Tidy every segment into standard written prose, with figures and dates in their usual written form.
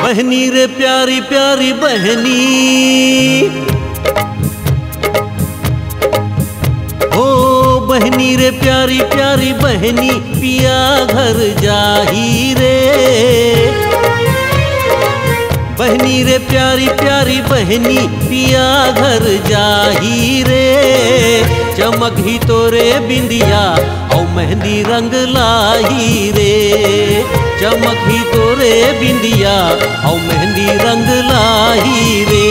बहनी रे प्यारी प्यारी बहनी, ओ बहनी रे प्यारी प्यारी बहनी, पिया घर जाही रे। बहनी रे प्यारी प्यारी बहनी, पिया घर जाही रे। चमक ही तोरे बिंदिया औ मेहंदी रंग लाही रे। चमक ही तोरे बिंदिया औ मेहंदी रंग लाही रे।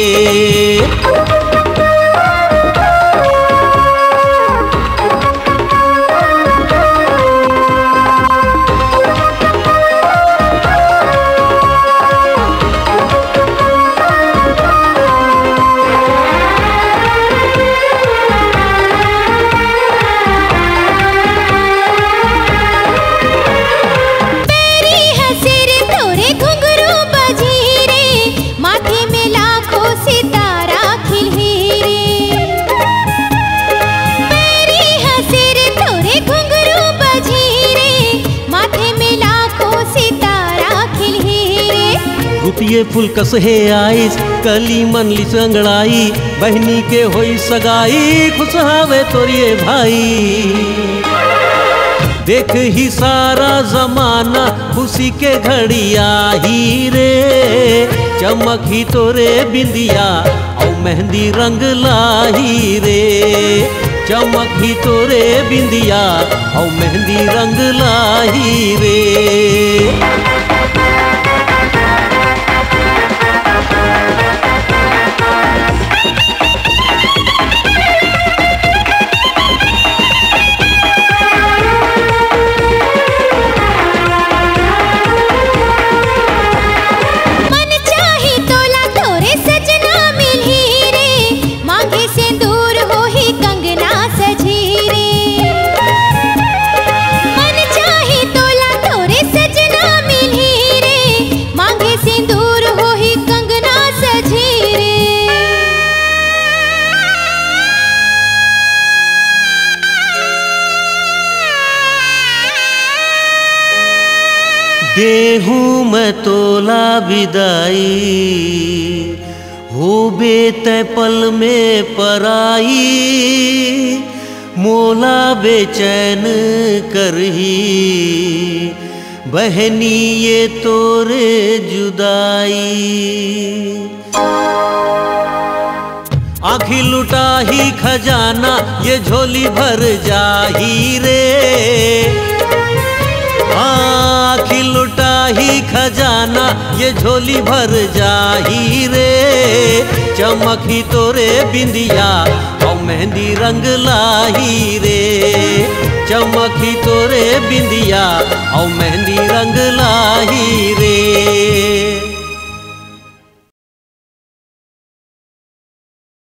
रुपिये फूल कस है आइस, कली मनली संगड़ाई, बहनी के होई सगाई, खुश हावे तोरिए भाई। देख ही सारा जमाना खुशी के घड़ी आई रे। चमक ही तोरे बिंदिया औ मेहंदी रंग लाही रे। चमक ही तोरे बिंदिया औ मेहंदी रंग लाही रे। देहूँ मैं तोला विदाई, हो बेतै पल में पराई। मोला बेचैन करही बहनी ये तोरे जुदाई। आँखी लुटा ही खजाना ये झोली भर जाही रे। आँखी लुटा ही खजाना ये झोली भर जाही रे। चमक ही तोरे बिंदिया औ मेहंदी रंग लाही रे। चमक ही तोरे बिंदिया औ मेहंदी रंग लाही रे।